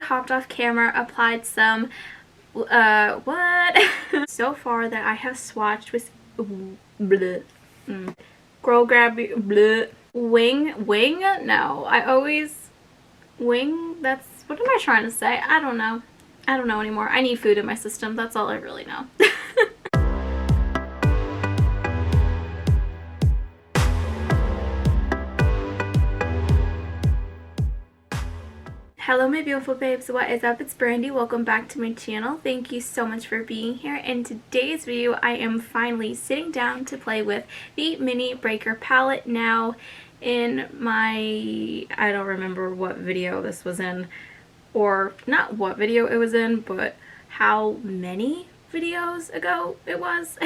Hopped off camera, applied some, what? So far that I have swatched with, bleh, Girl Grab, bleh. Wing? No, I always, wing? That's, what am I trying to say? I don't know. I don't know anymore. I need food in my system. That's all I really know. Hello my beautiful babes, what is up? It's Brandy. Welcome back to my channel. Thank you so much for being here. In today's video, I am finally sitting down to play with the Mini Breaker palette. Now, in my, I don't remember what video this was in, or not what video it was in, but how many videos ago it was.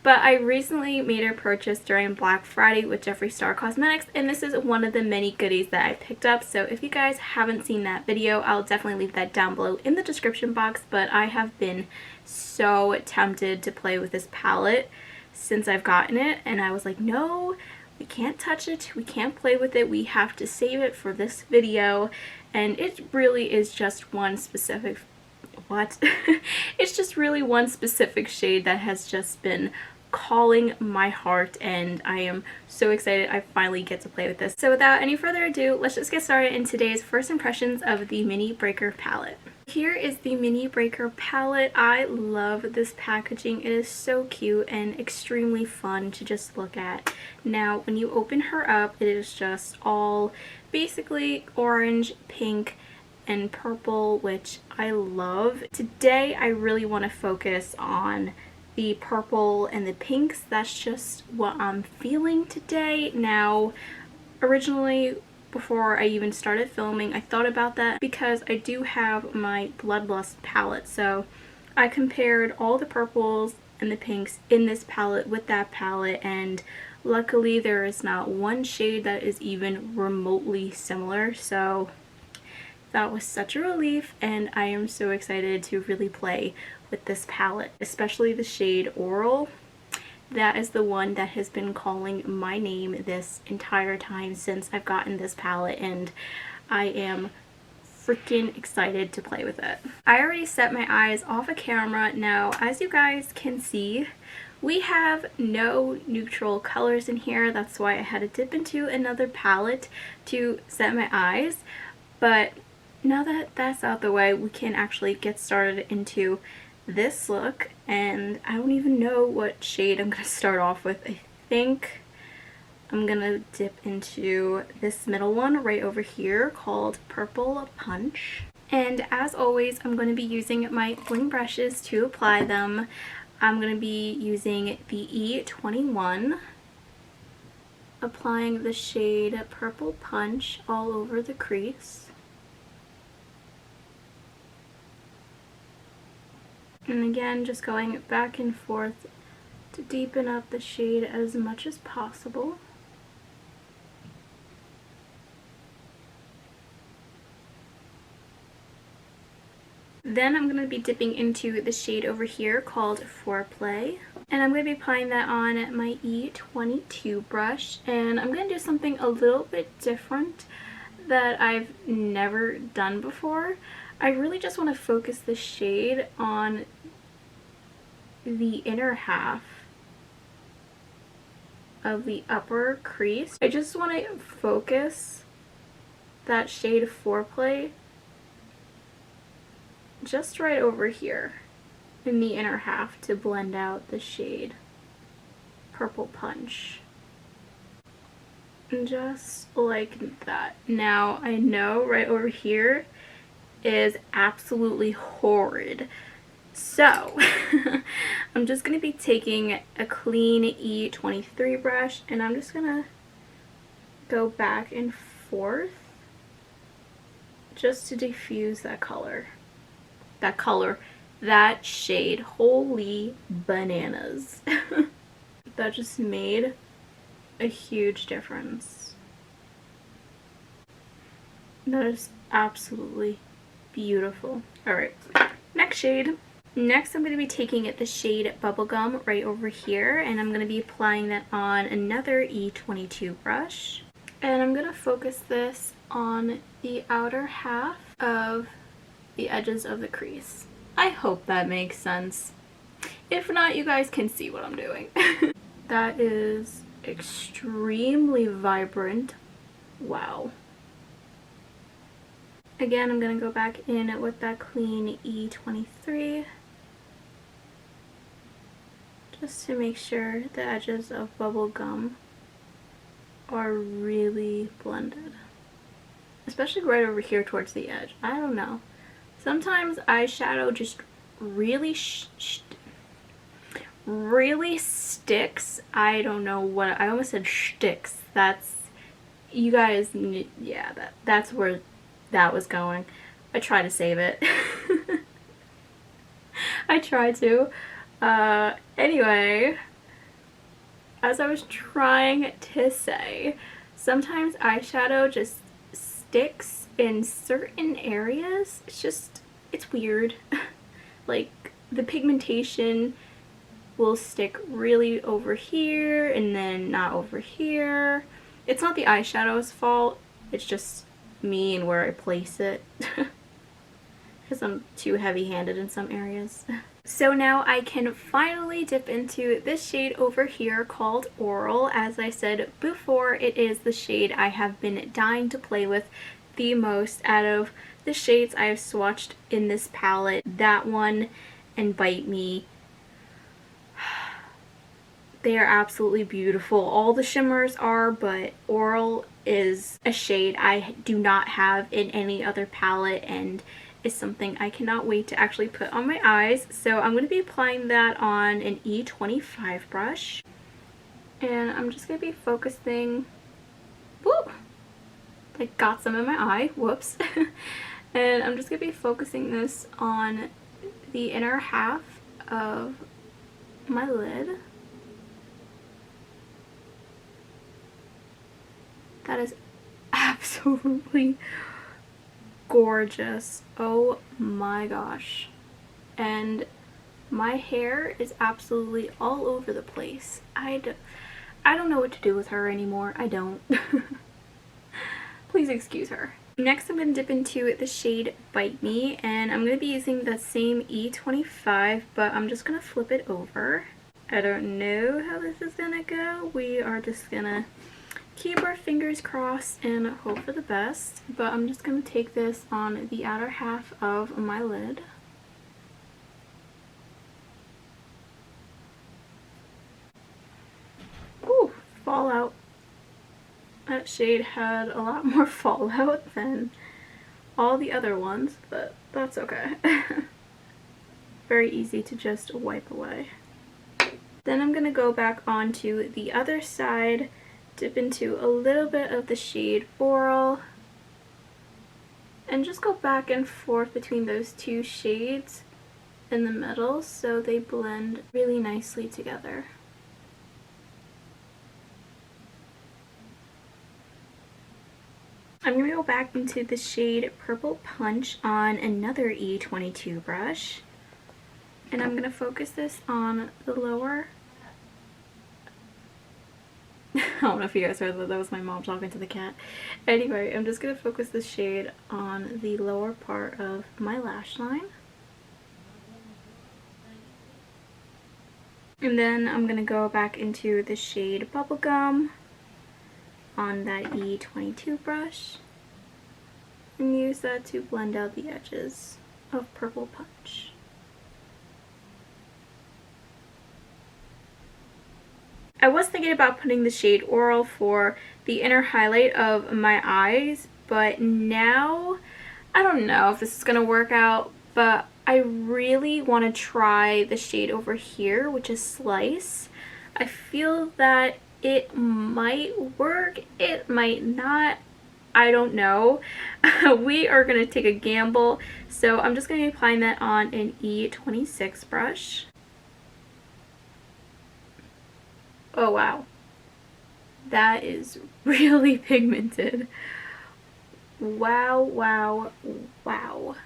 But I recently made a purchase during Black Friday with Jeffree Star Cosmetics, and this is one of the many goodies that I picked up. So if you guys haven't seen that video, I'll definitely leave that down below in the description box. But I have been so tempted to play with this palette since I've gotten it, and I was like, no, we can't touch it, we can't play with it, we have to save it for this video. And it really is just one specific, what? It's just really one specific shade that has just been calling my heart, and I am so excited I finally get to play with this. So without any further ado, let's just get started in today's first impressions of the Mini Breaker palette. Here is the Mini Breaker palette. I love this packaging. It is so cute and extremely fun to just look at. Now, when you open her up, it is just all basically orange, pink, and purple, which I love. Today, I really want to focus on the purple and the pinks. That's just what I'm feeling today. Now, originally, before I even started filming, I thought about that because I do have my Bloodlust palette. So I compared all the purples and the pinks in this palette with that palette, and luckily there is not one shade that is even remotely similar. So that was such a relief, and I am so excited to really play with this palette, especially the shade Oral. That is the one that has been calling my name this entire time since I've gotten this palette, and I am freaking excited to play with it. I already set my eyes off of camera. Now, as you guys can see, we have no neutral colors in here. That's why I had to dip into another palette to set my eyes. But now that that's out the way, we can actually get started into this look, and I don't even know what shade I'm going to start off with. I think I'm going to dip into this middle one right over here called Purple Punch. And as always, I'm going to be using my bling brushes to apply them. I'm going to be using the E21, applying the shade Purple Punch all over the crease. And again, just going back and forth to deepen up the shade as much as possible. Then I'm going to be dipping into the shade over here called Foreplay. And I'm going to be applying that on my E22 brush. And I'm going to do something a little bit different that I've never done before. I really just want to focus the shade on the inner half of the upper crease. I just want to focus that shade of Foreplay just right over here in the inner half to blend out the shade Purple Punch. And just like that. Now, I know right over here is absolutely horrid. So, I'm just going to be taking a clean E23 brush, and I'm just going to go back and forth just to diffuse that color. That shade. Holy bananas. That just made a huge difference. That is absolutely beautiful. Alright, next shade. Next, I'm going to be taking the shade Bubblegum right over here, and I'm going to be applying that on another E22 brush. And I'm going to focus this on the outer half of the edges of the crease. I hope that makes sense. If not, you guys can see what I'm doing. That is extremely vibrant. Wow. Again, I'm going to go back in with that clean E23 just to make sure the edges of bubble gum are really blended. Especially right over here towards the edge. I don't know. Sometimes eyeshadow just really really sticks. I don't know what I almost said sticks. That's, you guys, yeah, that's where that was going. I try to save it. I try to. Anyway, as I was trying to say, sometimes eyeshadow just sticks in certain areas. It's weird. Like, the pigmentation will stick really over here and then not over here. It's not the eyeshadow's fault, it's just me and where I place it. Because I'm too heavy-handed in some areas. So now I can finally dip into this shade over here called Oral. As I said before, it is the shade I have been dying to play with the most out of the shades I have swatched in this palette. That one and Bite Me. They are absolutely beautiful. All the shimmers are, but Oral is a shade I do not have in any other palette and is something I cannot wait to actually put on my eyes. So I'm going to be applying that on an E25 brush. And I'm just going to be focusing, whoop, like got some in my eye, whoops. And I'm just going to be focusing this on the inner half of my lid. That is absolutely gorgeous. Oh my gosh. And my hair is absolutely all over the place. I don't know what to do with her anymore. I don't. Please excuse her. Next, I'm going to dip into the shade Bite Me, and I'm going to be using the same E25, but I'm just going to flip it over. I don't know how this is going to go. We are just going to keep our fingers crossed and hope for the best, but I'm just going to take this on the outer half of my lid. Ooh, fallout. That shade had a lot more fallout than all the other ones, but that's okay. Very easy to just wipe away. Then I'm going to go back onto the other side, dip into a little bit of the shade Oral, and just go back and forth between those two shades in the middle so they blend really nicely together. I'm going to go back into the shade Purple Punch on another E22 brush, and I'm going to focus this on the lower. I don't know if you guys heard that. That was my mom talking to the cat. Anyway, I'm just going to focus this shade on the lower part of my lash line. And then I'm going to go back into the shade Bubblegum on that E22 brush and use that to blend out the edges of Purple Punch. I was thinking about putting the shade Oral for the inner highlight of my eyes, but now I don't know if this is going to work out, but I really want to try the shade over here, which is Slice. I feel that it might work, it might not, I don't know. We are going to take a gamble, so I'm just going to be applying that on an E26 brush. Oh wow, that is really pigmented. Wow, wow, wow.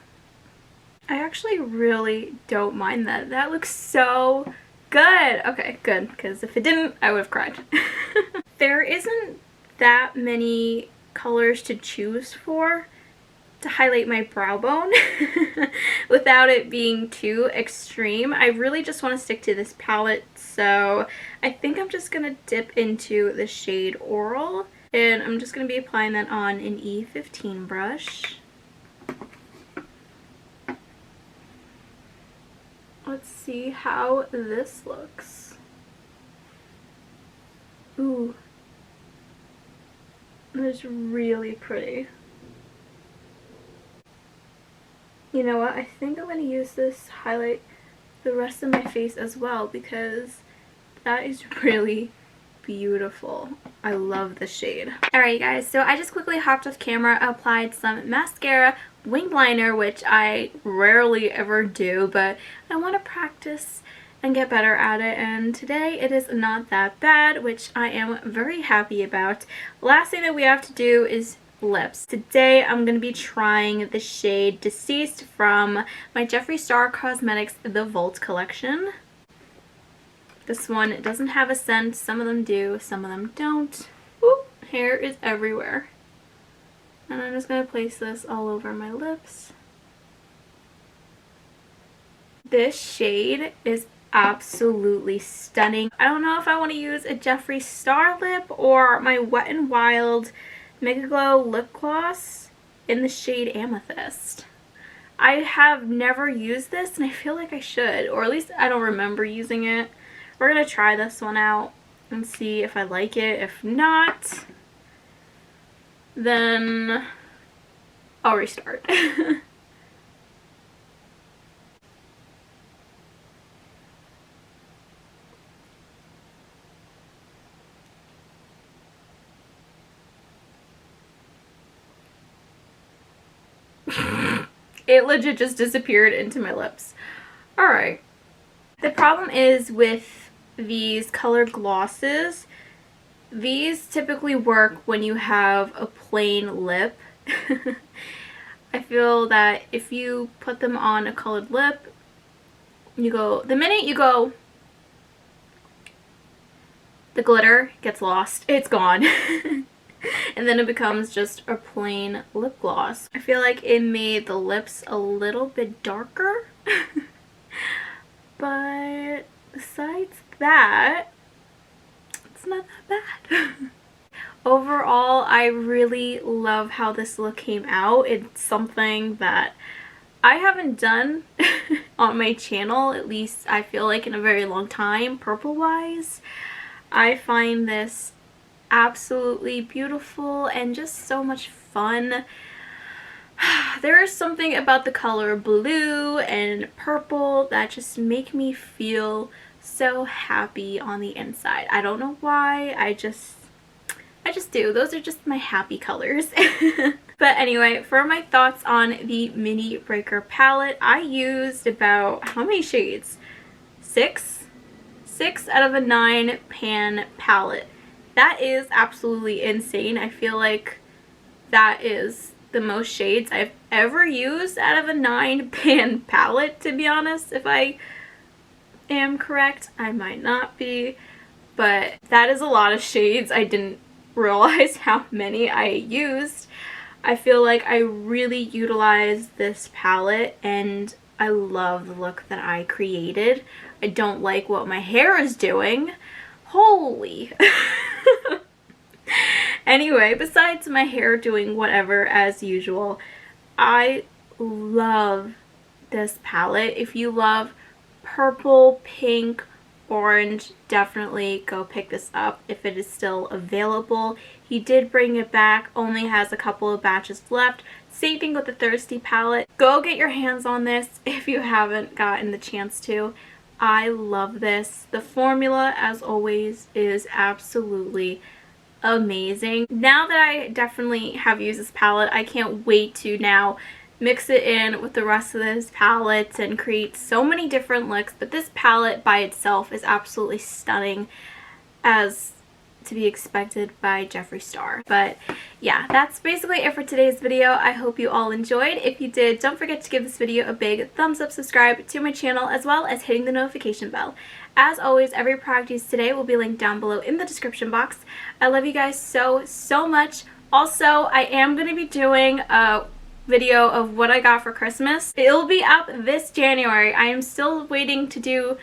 I actually really don't mind that. That looks so good. Okay, good, because if it didn't, I would have cried. There isn't that many colors to choose for, to highlight my brow bone without it being too extreme. I really just want to stick to this palette, so I think I'm just going to dip into the shade Oral, and I'm just going to be applying that on an E15 brush. Let's see how this looks. Ooh. It's really pretty. You know what? I think I'm going to use this to highlight the rest of my face as well, because that is really beautiful. I love the shade. Alright guys, so I just quickly hopped off camera, applied some mascara, winged liner, which I rarely ever do, but I want to practice and get better at it, and today it is not that bad, which I am very happy about. Last thing that we have to do is lips. Today I'm going to be trying the shade Deceased from my Jeffree Star Cosmetics The Vault collection. This one doesn't have a scent. Some of them do, some of them don't. Ooh, hair is everywhere. And I'm just going to place this all over my lips. This shade is absolutely stunning. I don't know if I want to use a Jeffree Star lip or my Wet n Wild Mega Glow lip gloss in the shade Amethyst. I have never used this and I feel like I should, or at least I don't remember using it. We're going to try this one out and see if I like it. If not, then I'll restart. It legit just disappeared into my lips. Alright. The problem is with these color glosses, these typically work when you have a plain lip. I feel that if you put them on a colored lip, the minute you go, the glitter gets lost. It's gone. And then it becomes just a plain lip gloss. I feel like it made the lips a little bit darker. But besides that, it's not that bad. Overall, I really love how this look came out. It's something that I haven't done on my channel, at least I feel like in a very long time, purple wise. I find this absolutely beautiful and just so much fun. There is something about the color blue and purple that just make me feel so happy on the inside. I don't know why, I just do. Those are just my happy colors. But anyway, for my thoughts on the Mini Breaker palette, I used about, how many shades? 6 out of a 9 pan palette. That is absolutely insane. I feel like that is the most shades I've ever used out of a 9 pan palette, to be honest. If I am correct, I might not be, but that is a lot of shades. I didn't realize how many I used. I feel like I really utilized this palette and I love the look that I created. I don't like what my hair is doing. Holy. Anyway, besides my hair doing whatever as usual, I love this palette. If you love purple, pink, orange, definitely go pick this up if it is still available. He did bring it back, only has a couple of batches left. Same thing with the Thirsty palette. Go get your hands on this if you haven't gotten the chance to. I love this. The formula, as always, is absolutely amazing. Now that I definitely have used this palette, I can't wait to now mix it in with the rest of those palettes and create so many different looks. But this palette by itself is absolutely stunning, as to be expected by Jeffree Star. But yeah, that's basically it for today's video. I hope you all enjoyed. If you did, don't forget to give this video a big thumbs up, subscribe to my channel, as well as hitting the notification bell. As always, every product used today will be linked down below in the description box. I love you guys so much. Also, I am going to be doing a video of what I got for Christmas. It'll be up this January. I am still waiting to do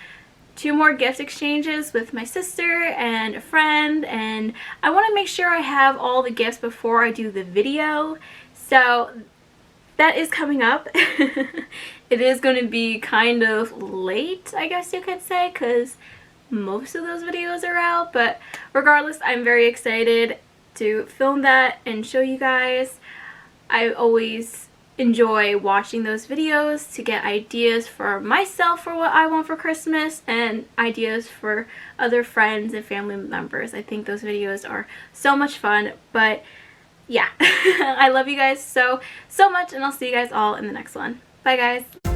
2 more gift exchanges with my sister and a friend, and I want to make sure I have all the gifts before I do the video. So that is coming up. It is going to be kind of late, I guess you could say, because most of those videos are out, but regardless, I'm very excited to film that and show you guys. I always enjoy watching those videos to get ideas for myself for what I want for Christmas and ideas for other friends and family members. I think those videos are so much fun, but yeah, I love you guys so much, and I'll see you guys all in the next one. Bye guys.